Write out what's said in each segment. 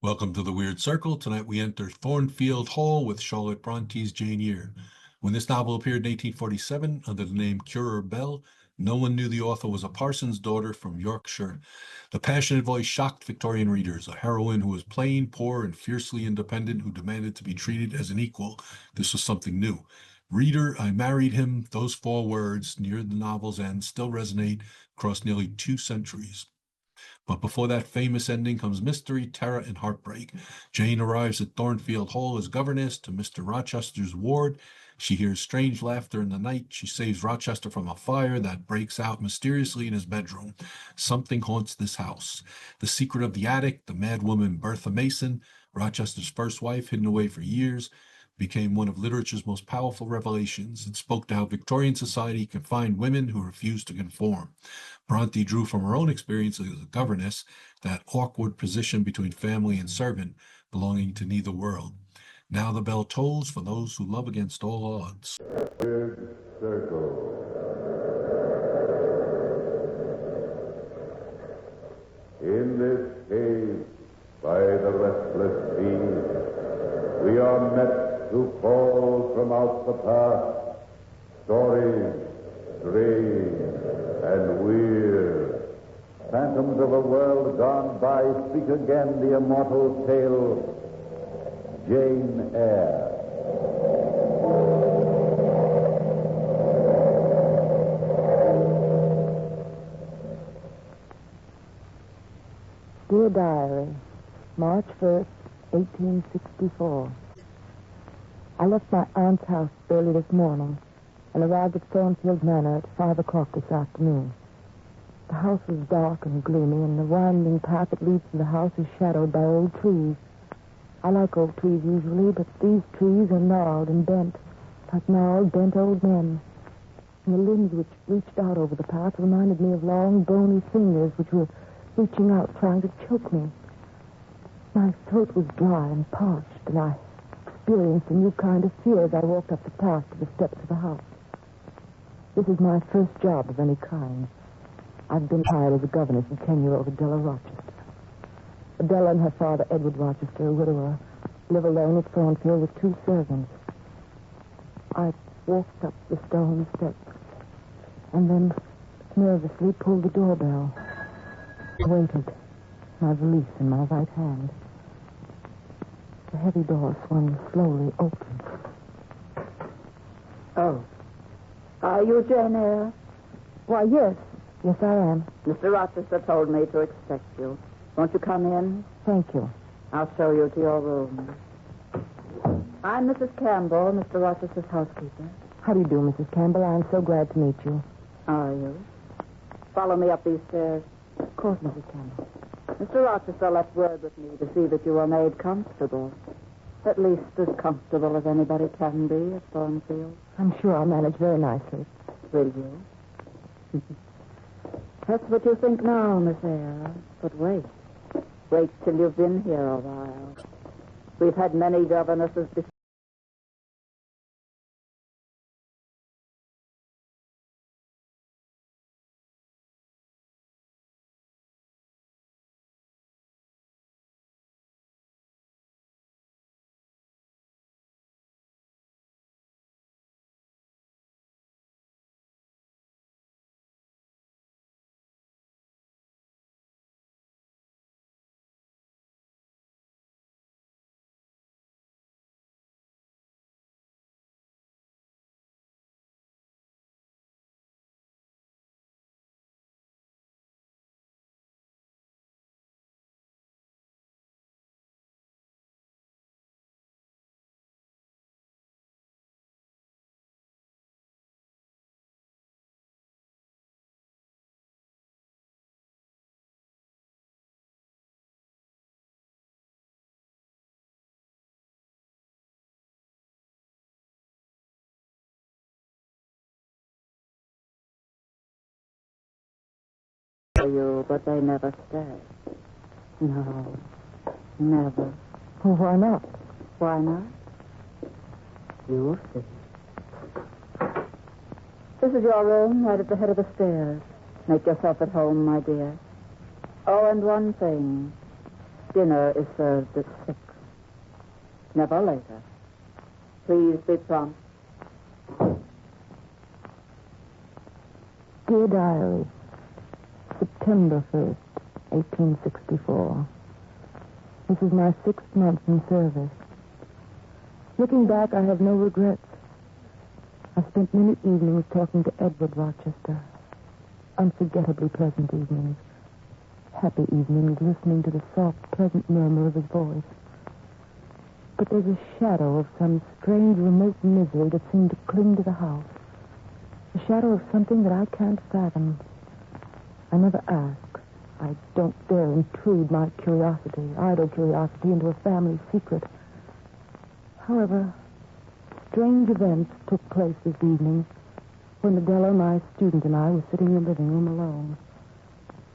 Welcome to the Weird Circle. Tonight we enter Thornfield Hall with Charlotte Bronte's Jane Eyre. When this novel appeared in 1847 under the name Currer Bell, no one knew the author was a parson's daughter from Yorkshire. The passionate voice shocked Victorian readers, a heroine who was plain, poor, and fiercely independent, who demanded to be treated as an equal. This was something new. Reader, I married him. Those 4 words near the novel's end still resonate across nearly 2 centuries. But before that famous ending comes mystery, terror, and heartbreak. Jane arrives at Thornfield Hall as governess to Mr. Rochester's ward. She hears strange laughter in the night. She saves Rochester from a fire that breaks out mysteriously in his bedroom. Something haunts this house. The secret of the attic, the mad woman Bertha Mason, Rochester's first wife, hidden away for years, became one of literature's most powerful revelations. It spoke to how Victorian society confined women who refused to conform. Bronte drew from her own experience as a governess, that awkward position between family and servant, belonging to neither world. Now the bell tolls for those who love against all odds. Weird Circle. In this cave, by the restless sea, we are met to call from out the past stories strange and weird. Phantoms of a world gone by speak again the immortal tale, Jane Eyre. Dear Diary, March 1st, 1864. I left my aunt's house early this morning and arrived at Thornfield Manor at 5 o'clock this afternoon. The house was dark and gloomy, and the winding path that leads to the house is shadowed by old trees. I like old trees usually, but these trees are gnarled and bent, like gnarled, bent old men. And the limbs which reached out over the path reminded me of long, bony fingers which were reaching out, trying to choke me. My throat was dry and parched, and I experienced a new kind of fear as I walked up the path to the steps of the house. This is my first job of any kind. I've been hired as a governess of 10-year-old Adela Rochester. Adela and her father, Edward Rochester, a widower, live alone at Thornfield with 2 servants. I walked up the stone steps and then nervously pulled the doorbell. I waited, my valise in my right hand. The heavy door swung slowly open. Oh. Are you Jane Eyre? Why, yes. Yes, I am. Mr. Rochester told me to expect you. Won't you come in? Thank you. I'll show you to your room. I'm Mrs. Campbell, Mr. Rochester's housekeeper. How do you do, Mrs. Campbell? I'm so glad to meet you. Are you? Follow me up these stairs. Of course, Mrs. Campbell. Mr. Rochester left word with me to see that you were made comfortable. At least as comfortable as anybody can be at Thornfield. I'm sure I'll manage very nicely. Will you? That's what you think now, Miss Eyre. But wait. Wait till you've been here a while. We've had many governesses before. You, but they never stay. No, never. Well, why not? Why not? You'll see. This is your room, right at the head of the stairs. Make yourself at home, my dear. Oh, and one thing. Dinner is served at 6. Never later. Please be prompt. Dear Diary, September 1st, 1864. This is my 6th month in service. Looking back, I have no regrets. I spent many evenings talking to Edward Rochester. Unforgettably pleasant evenings. Happy evenings listening to the soft, pleasant murmur of his voice. But there's a shadow of some strange, remote misery that seemed to cling to the house. A shadow of something that I can't fathom. I never ask. I don't dare intrude my curiosity, idle curiosity, into a family secret. However, strange events took place this evening when Adela, my student, and I were sitting in the living room alone.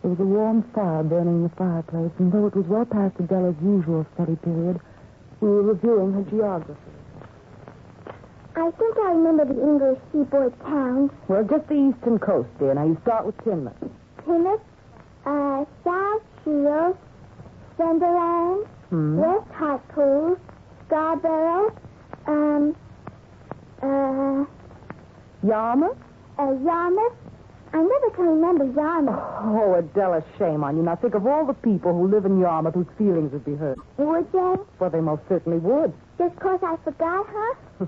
There was a warm fire burning in the fireplace, and though it was well past Adela's usual study period, we were reviewing her geography. I think I remember the English seaboard towns. Well, just the eastern coast, dear. Now, you start with Plymouth. Plymouth, South Shields, Sunderland, West Hartpool, Scarborough, Yarmouth? Yarmouth. I never can remember Yarmouth. Oh, Adela, shame on you. Now, think of all the people who live in Yarmouth whose feelings would be hurt. Would they? Well, they most certainly would. Just 'cause I forgot her?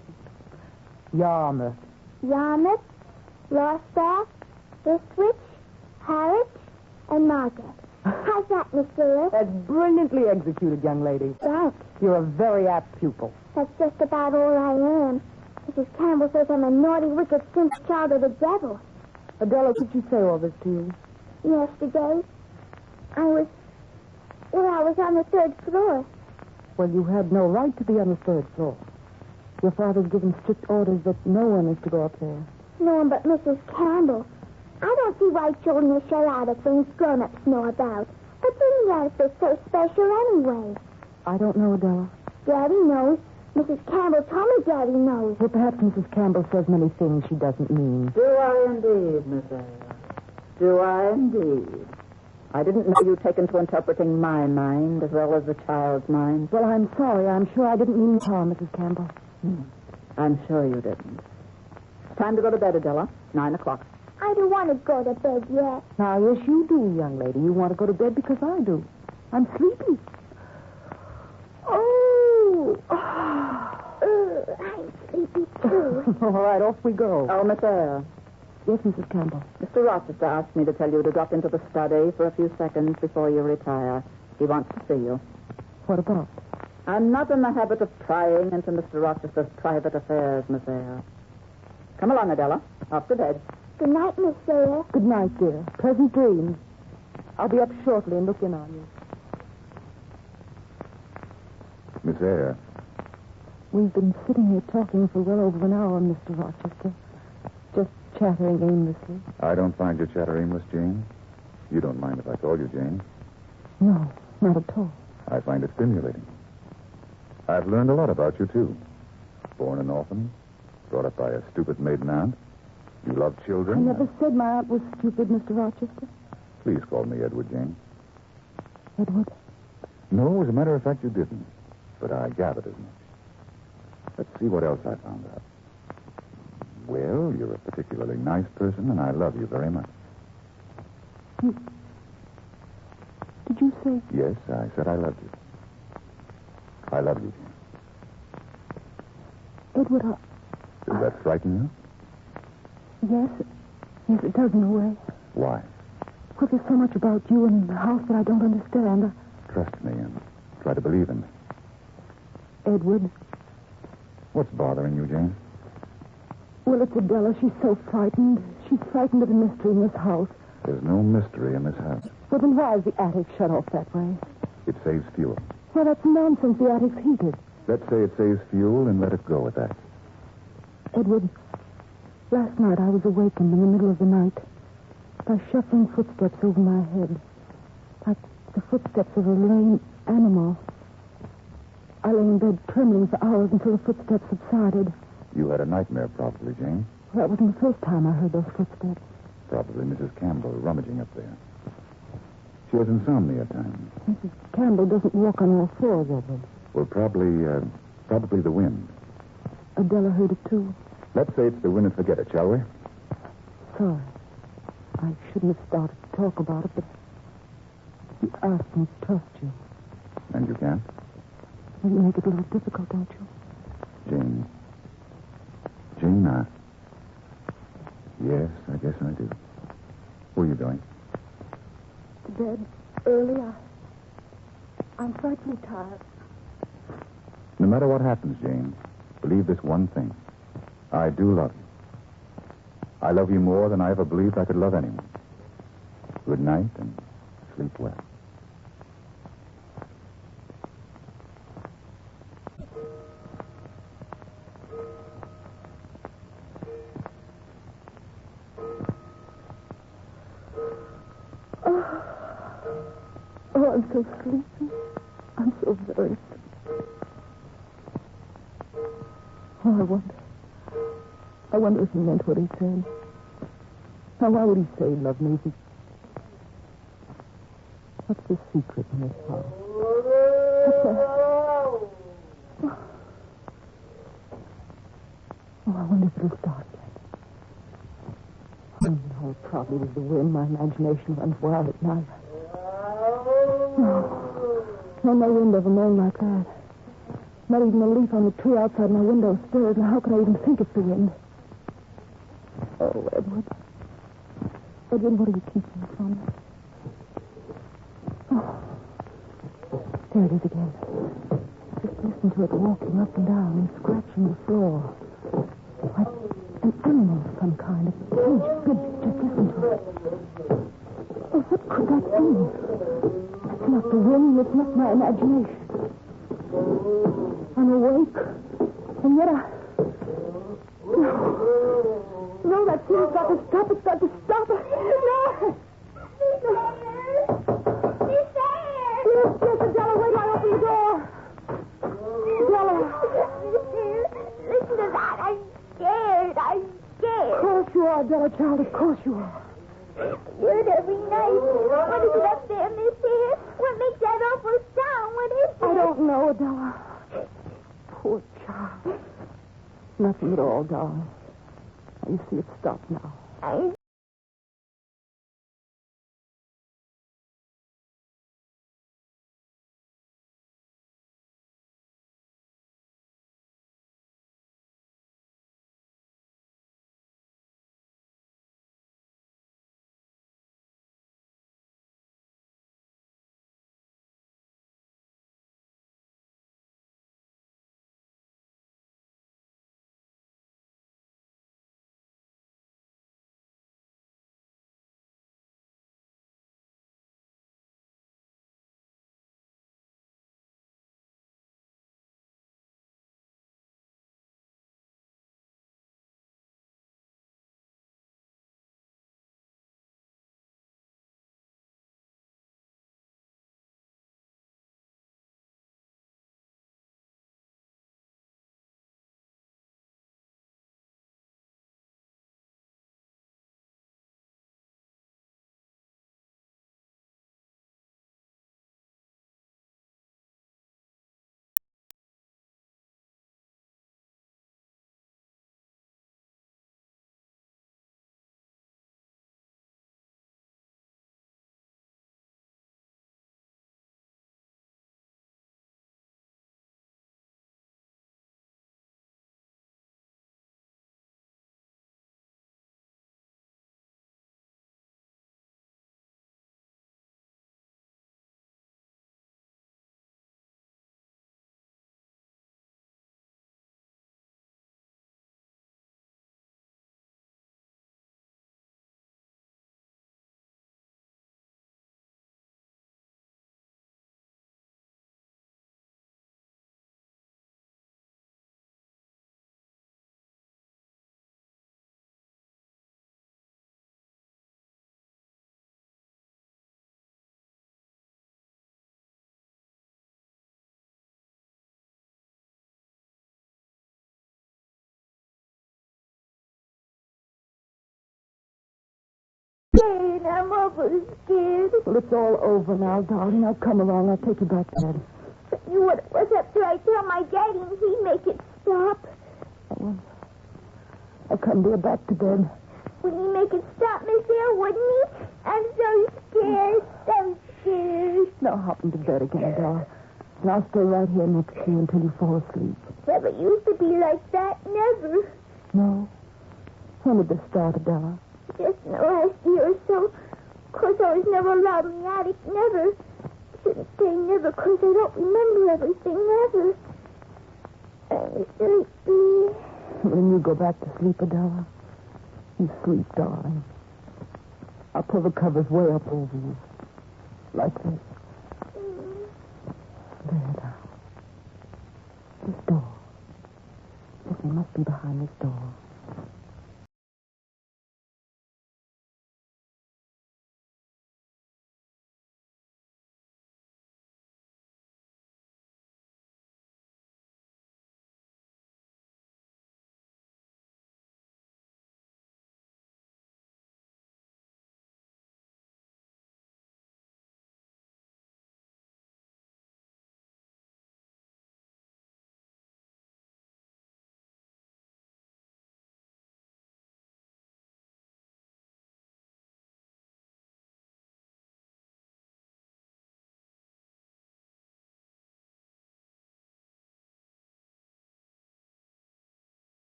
Yarmouth. Yarmouth, Lostock, Ipswich, Harwich, and Margate. How's that, Miss Eyre? That's brilliantly executed, young lady. Thanks. You're a very apt pupil. That's just about all I am. Mrs. Campbell says I'm a naughty, wicked, sinful child of the devil. Adela, did she say all this to you? Yesterday, I was on the 3rd floor. Well, you had no right to be on the 3rd floor. Your father's given strict orders that no one is to go up there. No one but Mrs. Campbell. I don't see why children will share out of things grown-ups know about. But then that is so special anyway. I don't know, Adela. Daddy knows. Mrs. Campbell told me Daddy knows. Well, perhaps Mrs. Campbell says many things she doesn't mean. Do I indeed, Miss Eyre? Do I indeed? I didn't know you'd taken to interpreting my mind as well as the child's mind. Well, I'm sorry. I'm sure I didn't mean harm, Mrs. Campbell. I'm sure you didn't. It's time to go to bed, Adela. 9 o'clock. I don't want to go to bed yet. Now, yes, you do, young lady. You want to go to bed because I do. I'm sleepy. Oh! I'm sleepy, too. All right, off we go. Oh, Miss Eyre. Yes, Mrs. Campbell. Mr. Rochester asked me to tell you to drop into the study for a few seconds before you retire. He wants to see you. What about? I'm not in the habit of prying into Mr. Rochester's private affairs, Miss Eyre. Come along, Adela. Off to bed. Good night, Miss Eyre. Good night, dear. Pleasant dreams. I'll be up shortly and look in on you. Miss Eyre, We've been sitting here talking for well over an hour, Mr. Rochester. Just chattering aimlessly. I don't find your chatter aimless, Jane. You don't mind if I call you Jane. No, not at all. I find it stimulating. I've learned a lot about you, too. Born an orphan, brought up by a stupid maiden aunt. You love children. I never said my aunt was stupid, Mr. Rochester. Please call me Edward, Jane. Edward? No, as a matter of fact, you didn't. But I gathered as much. Let's see what else I found out. Well, you're a particularly nice person, and I love you very much. Did you say... Yes, I said I loved you. I love you, Jane. Edward, Does that frighten Yes. Yes, it does in a way. you? Why? Well, there's so much about you and the house that I don't understand. Trust me and try to believe in me. Edward? What's bothering you, Jane? Well, it's Adela. She's so frightened. She's frightened of the mystery in this house. There's no mystery in this house. Well, then why is the attic shut off that way? It saves fuel. Well, that's nonsense. The attic's heated. Let's say it saves fuel and let it go at that. Edward, last night I was awakened in the middle of the night by shuffling footsteps over my head, like the footsteps of a lame animal. I lay in bed trembling for hours until the footsteps subsided. You had a nightmare, probably, Jane. That wasn't the first time I heard those footsteps. Probably Mrs. Campbell rummaging up there. She has insomnia at times. Mrs. Campbell doesn't walk on all fours, Edward. Well, probably the wind. Adela heard it, too. Let's say it's the wind and forget it, shall we? Sorry. I shouldn't have started to talk about it, but you asked me to trust you. And you can? You make it a little difficult, don't you? Jane, yes, I guess I do. Where are you going? To bed early. I'm frightfully tired. No matter what happens, Jane, believe this one thing. I do love you. I love you more than I ever believed I could love anyone. Good night and sleep well. Oh, I'm so sleepy. I'm so very sleepy. Oh, I wonder if he meant what he said. Now, why would he say he loved me if he... What's the secret in this house? What's that? Oh, I wonder if it'll start again. Oh, no, it probably was the wind. My imagination runs wild at night. No wind ever moaned like that. Not even a leaf on the tree outside my window stirs. Now, how can I even think it's the wind? Oh, Edward. Edward, what are you keeping from me? Oh. There it is again. Just listen to it walking up and down and scratching the floor. Like an animal of some kind. A caged figure. Just listen to it. Oh, what could that be? It's not the wind. It's not my imagination. I'm awake. And yet No, that thing's got to stop. It's got to stop. No! Miss Eyre! Yes, Adela, wait till I open the door. Adela. Listen to that. I'm scared. Of course you are, Adela, child. Of course you are. Hear it every night. What is it up there, Miss Eyre? What makes that awful sound? What is it? I don't know, Adela. Poor child. Nothing at all, darling. You see, it stopped now. I scared. I'm awful scared. Well, it's all over now, darling. Now come along. I'll take you back to bed. But you would have was up till I tell my daddy and he'd make it stop. I'll come dear back to bed. Would he make it stop, Miss Eyre, wouldn't he? I'm so scared, so scared. Now hop into bed again, Della. And I'll stay right here next to you until you fall asleep. Never used to be like that, never. No? When did this start, Adela? Just in the last year or so. Of course, I was never allowed in the attic, never. Shouldn't say never, because I don't remember everything, never. I'm sleepy. When you go back to sleep, Adela, you sleep, darling. I'll pull the covers way up over you. Like this. There now. This door. Something must be behind this door.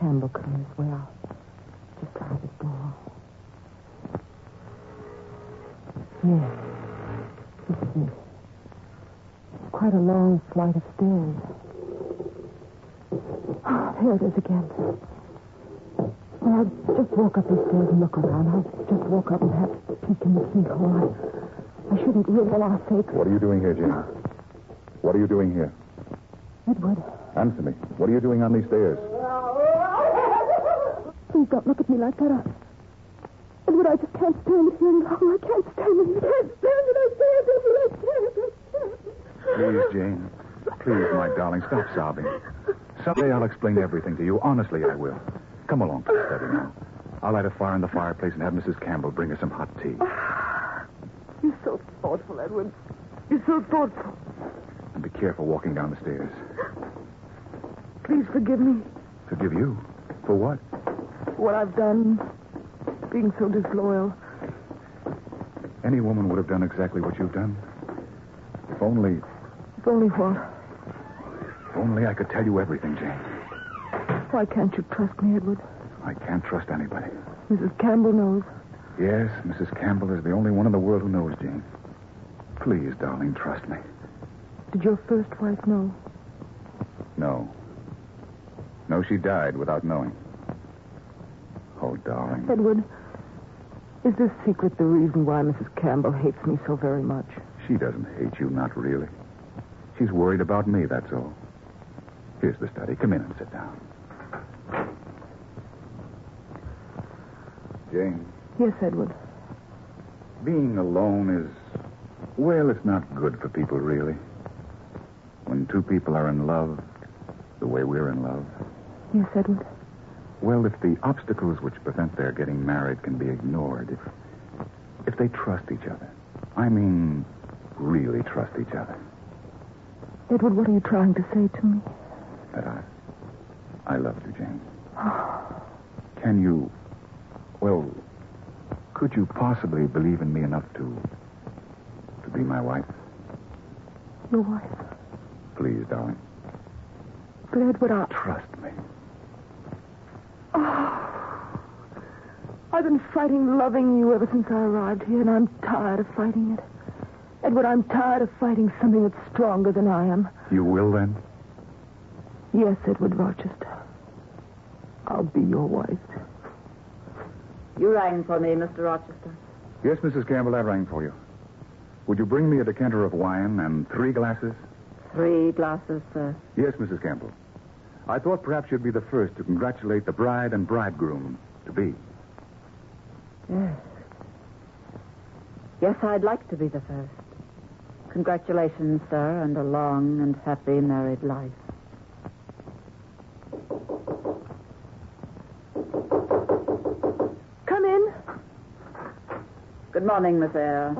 Campbell coming this way out. Just try this door. Yes. This is it. It's quite a long flight of stairs. Oh, there it is again. Well, I'll just walk up these stairs and look around. I'll just walk up and have a peek in the keyhole. I shouldn't really, for our sake. What are you doing here, Jane? What are you doing here? Edward, Answer me. What are you doing on these stairs? please don't look at me like that. Edward, I just can't stand it here any longer. I can't stand it. I can't stand it. I can't. Please, Jane. Please, my darling, stop sobbing. Someday I'll explain everything to you. Honestly, I will. Come along to the study now. I'll light a fire in the fireplace and have Mrs. Campbell bring us some hot tea. You're so thoughtful, Edward. You're so thoughtful. And be careful walking down the stairs. Please forgive me Forgive you? For what? for what I've done, being so disloyal. Any woman would have done exactly what you've done. If only... If only what? If only I could tell you everything, Jane. Why can't you trust me, Edward? I can't trust anybody. Mrs. Campbell knows. Yes, Mrs. Campbell is the only one in the world who knows, Jane. Please, darling, trust me. Did your first wife know? No. No, she died without knowing. Oh, darling. Edward, is this secret the reason why Mrs. Campbell hates me so very much? She doesn't hate you, not really. She's worried about me, that's all. Here's the study. Come in and sit down. Jane, Yes, Edward. being alone is... Well, it's not good for people, really. When two people are in love, the way we're in love... Yes, Edward. Well, if the obstacles which prevent their getting married can be ignored, if they trust each other, I mean, really trust each other, Edward, what are you trying to say to me? that I love you, Jane. Can you, well, could you possibly believe in me enough to be my wife? Your wife. Please, darling, But Edward, trust me. I've been fighting loving you ever since I arrived here, and I'm tired of fighting it. Edward, I'm tired of fighting something that's stronger than I am. You will, then? Yes, Edward Rochester. I'll be your wife. You rang for me, Mr. Rochester. Yes, Mrs. Campbell, I rang for you. Would you bring me a decanter of wine and 3 glasses? 3 glasses, sir. Yes, Mrs. Campbell. I thought perhaps you'd be the first to congratulate the bride and bridegroom to be. Yes. Yes, I'd like to be the first. Congratulations, sir, and a long and happy married life. Come in. Good morning, Miss Eyre.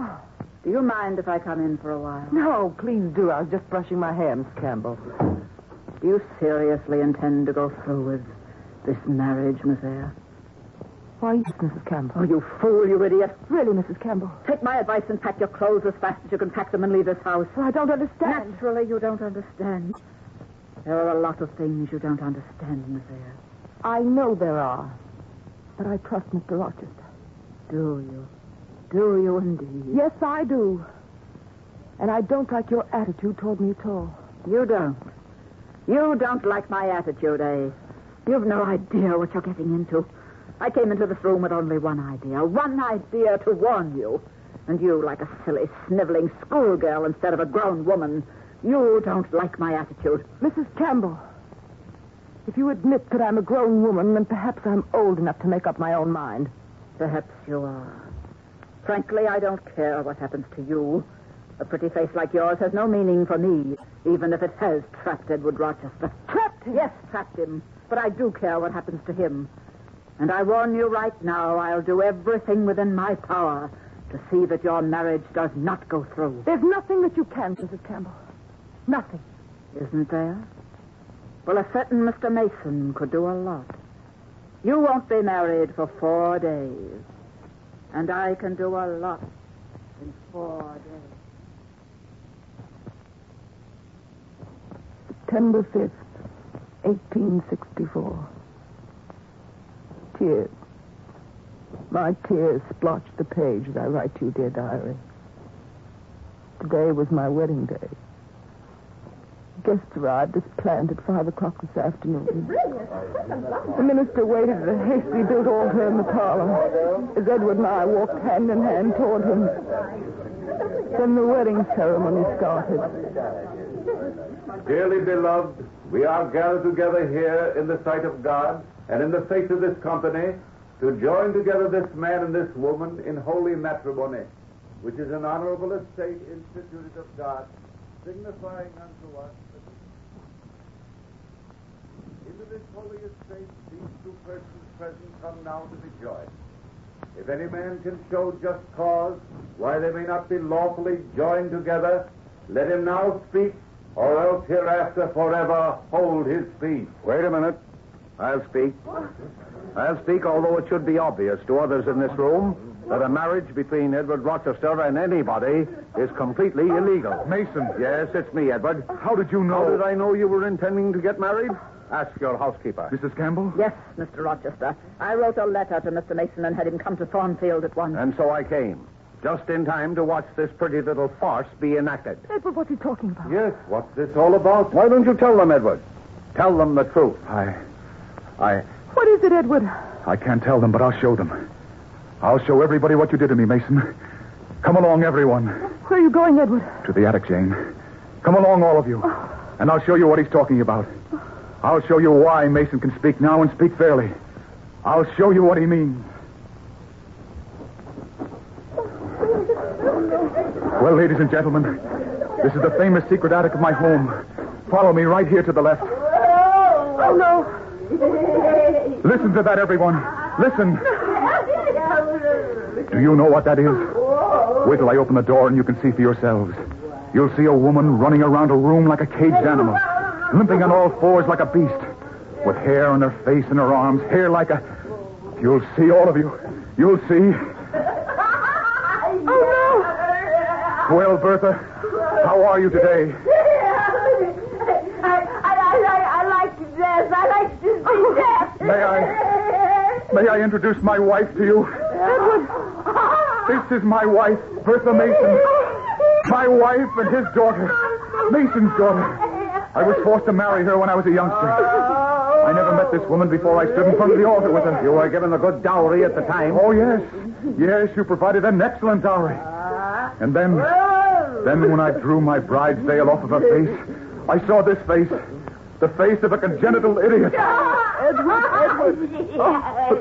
Do you mind if I come in for a while? No, please do. I was just brushing my hair, Miss Campbell. Do you seriously intend to go through with this marriage, Miss Eyre? Why, yes, Mrs. Campbell. Oh, you fool, you idiot. Really, Mrs. Campbell? Take my advice and pack your clothes as fast as you can pack them and leave this house. Well, I don't understand. Naturally, you don't understand. There are a lot of things you don't understand, Miss Eyre. I know there are. But I trust Mr. Rochester. Do you? Do you indeed? Yes, I do. And I don't like your attitude toward me at all. You don't? You don't like my attitude, eh? You've no idea what you're getting into. I came into this room with only one idea to warn you. And you, like a silly, sniveling schoolgirl instead of a grown woman, you don't like my attitude. Mrs. Campbell, if you admit that I'm a grown woman, then perhaps I'm old enough to make up my own mind. Perhaps you are. Frankly, I don't care what happens to you. A pretty face like yours has no meaning for me, even if it has trapped Edward Rochester. Trapped him? Yes, trapped him. But I do care what happens to him. And I warn you right now, I'll do everything within my power to see that your marriage does not go through. There's nothing that you can, Mrs. Campbell. Nothing. Isn't there? Well, a certain Mr. Mason could do a lot. You won't be married for 4 days. And I can do a lot in 4 days. September 5th, 1864. Tears. My tears splotched the page as I write to you, dear diary. Today was my wedding day. Guests arrived as planned at 5 o'clock this afternoon. The minister waited at a hastily built altar in the parlor as Edward and I walked hand in hand toward him. Then the wedding ceremony started. Dearly beloved, we are gathered together here in the sight of God and in the face of this company to join together this man and this woman in holy matrimony, which is an honorable estate instituted of God, signifying unto us that into this holy estate these 2 persons present come now to be joined. If any man can show just cause why they may not be lawfully joined together, let him now speak, or else hereafter forever hold his peace. Wait a minute. I'll speak. I'll speak, although it should be obvious to others in this room that a marriage between Edward Rochester and anybody is completely illegal. Mason. Yes, it's me, Edward. How did you know? How did I know you were intending to get married? Ask your housekeeper. Mrs. Campbell? Yes, Mr. Rochester. I wrote a letter to Mr. Mason and had him come to Thornfield at once. And so I came. Just in time to watch this pretty little farce be enacted. Edward, what's he talking about? Yes, what's this all about? Why don't you tell them, Edward? Tell them the truth. What is it, Edward? I can't tell them, but I'll show them. I'll show everybody what you did to me, Mason. Come along, everyone. Where are you going, Edward? To the attic, Jane. Come along, all of you. And I'll show you what he's talking about. I'll show you why Mason can speak now and speak fairly. I'll show you what he means. Well, ladies and gentlemen, this is the famous secret attic of my home. Follow me right here to the left. Oh, no. Listen to that, everyone. Listen. Do you know what that is? Wait till I open the door and you can see for yourselves. You'll see a woman running around a room like a caged animal, limping on all fours like a beast, with hair on her face and her arms, hair like a... You'll see, all of you. You'll see. Oh, no. Well, Bertha, how are you today? I like to dance. I like to see death. May I introduce my wife to you? Edward. This is my wife, Bertha Mason. My wife and his daughter, Mason's daughter. I was forced to marry her when I was a youngster. I never met this woman before I stood in front of the altar with her. You were given a good dowry at the time. Oh, yes. Yes, you provided an excellent dowry. And then... Then when I drew my bride's veil off of her face, I saw this face. The face of a congenital idiot. Edward. Oh.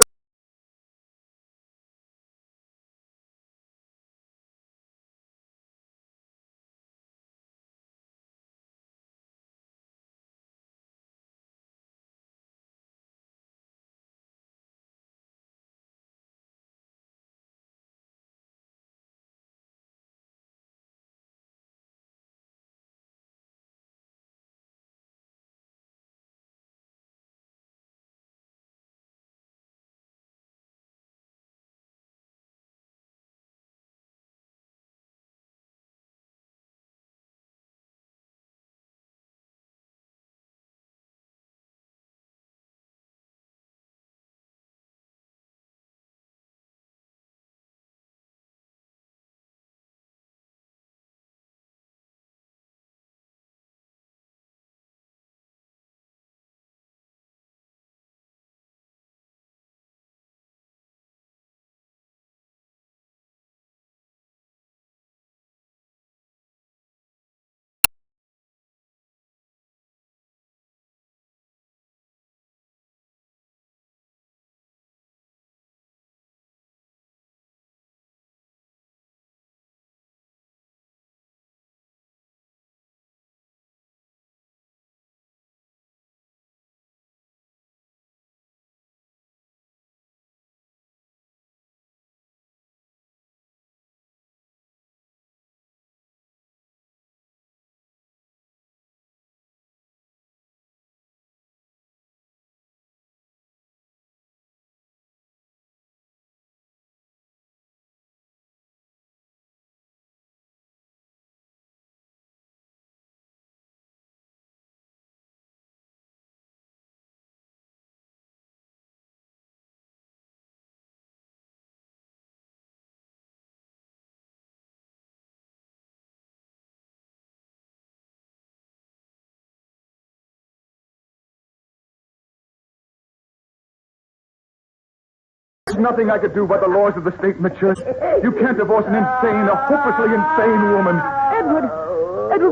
There's nothing I could do by the laws of the state and the church. You can't divorce an insane, a hopelessly insane woman. Edward,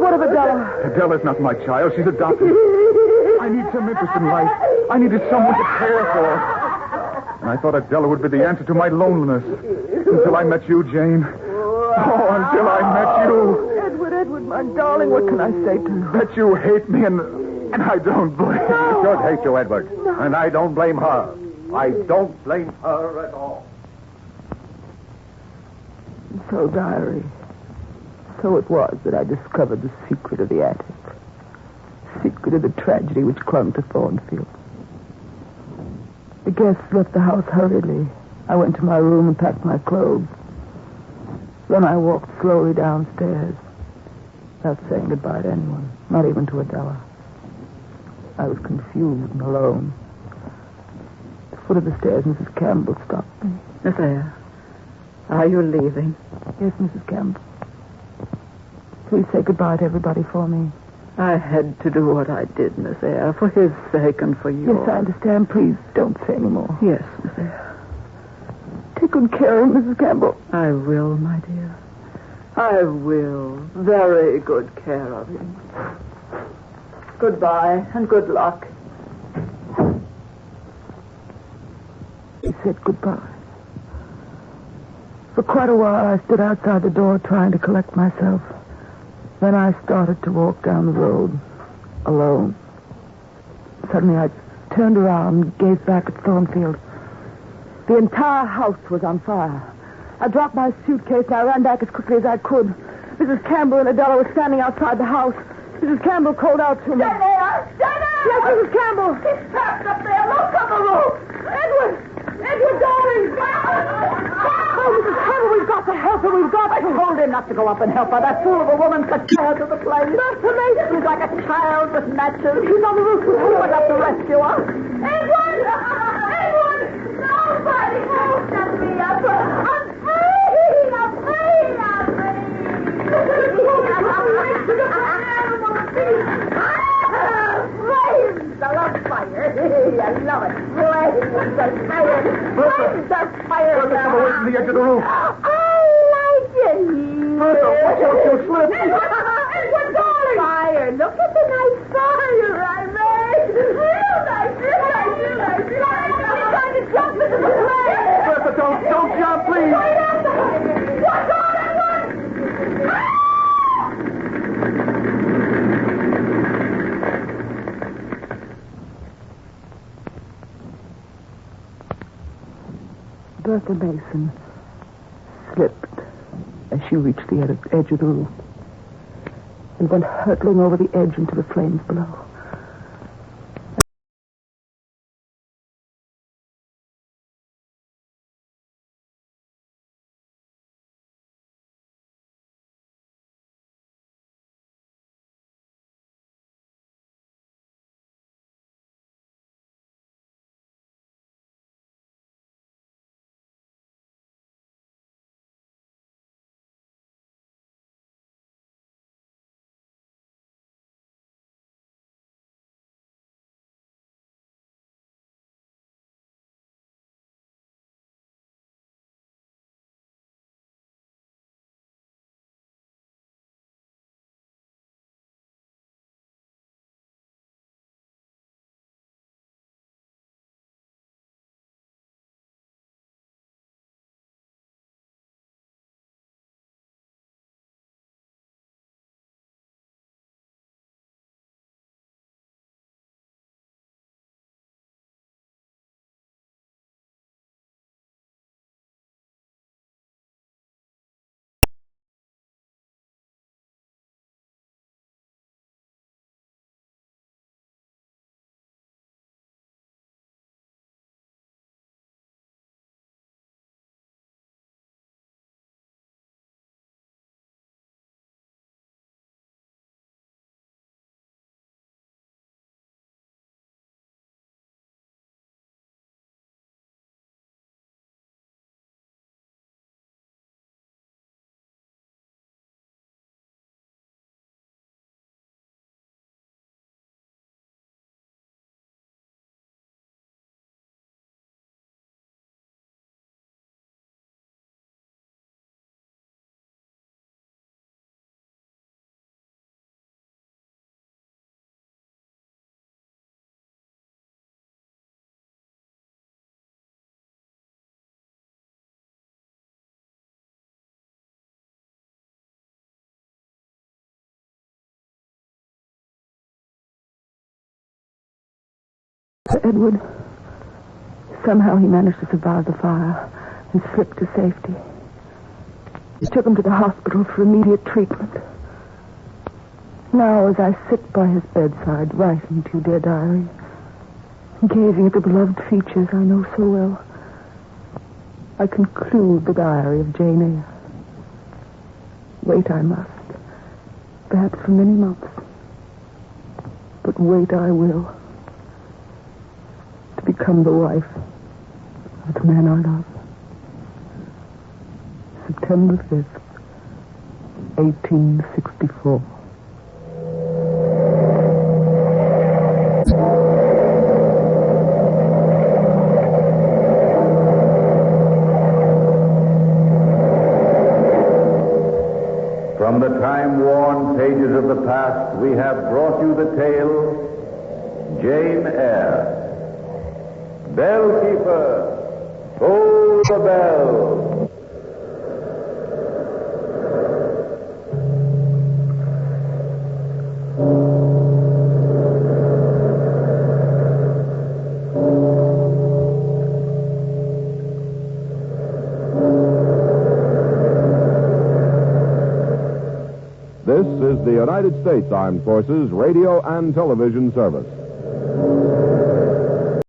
what of Adela? Adela's not my child. She's adopted. I need some interest in life. I needed someone to care for. And I thought Adela would be the answer to my loneliness. Until I met you, Jane. Oh, until I met you. Edward, my darling, what can I say to you? That you hate me and I don't blame you. She should hate you, Edward. No. And I don't blame her. I don't blame her at all. So, diary, so it was that I discovered the secret of the attic. Secret of the tragedy which clung to Thornfield. The guests left the house hurriedly. I went to my room and packed my clothes. Then I walked slowly downstairs, without saying goodbye to anyone, not even to Adela. I was confused and alone. At the foot of the stairs, Mrs. Campbell stopped me. Miss Eyre, are you leaving? Yes, Mrs. Campbell. Please say goodbye to everybody for me. I had to do what I did, Miss Eyre, for his sake and for yours. Yes, I understand. Please don't say any more. Yes, Miss Eyre. Take good care of him, Mrs. Campbell. I will, my dear. I will. Very good care of him. Goodbye and good luck. He said goodbye. For quite a while, I stood outside the door trying to collect myself. Then I started to walk down the road, alone. Suddenly, I turned around and gazed back at Thornfield. The entire house was on fire. I dropped my suitcase and I ran back as quickly as I could. Mrs. Campbell and Adela were standing outside the house. Mrs. Campbell called out to me. Shut up! Shut up! Yes, Mrs. Campbell. He's trapped up there. Look on the roof. Edward, darling. Oh, Mrs. Campbell, we've got to help her. We've got to. I told him not to go up and help her. That fool of a woman set fire to the place. She's like a child with matches. She's on the roof. Who went up to rescue her? Edward! Nobody else let me up. I'm free! I'm free! I'm Flames! I love fire. I love it. Flames are fire. Flames are fire. Come away from the edge of the roof. I like it. Bertha, watch out, you'll slip. Edward, darling! Fire. Look at the nice fire I made. Real nice, real nice, real nice. He's trying to jump into the flame. Bertha, don't jump, please. What's on, Edward? Bertha Mason slipped as she reached the edge of the roof and went hurtling over the edge into the flames below. Edward, somehow he managed to survive the fire and slip to safety. They took him to the hospital for immediate treatment. Now, as I sit by his bedside, writing to you, dear diary, gazing at the beloved features I know so well, I conclude the diary of Jane Eyre. Wait I must, perhaps for many months, but wait I will, to become the wife of the man I love. September 5th, 1864. From the time-worn pages of the past, we have brought you the tale, Jane Eyre. Bellkeeper, toll the bell. This is the United States Armed Forces Radio and Television Service.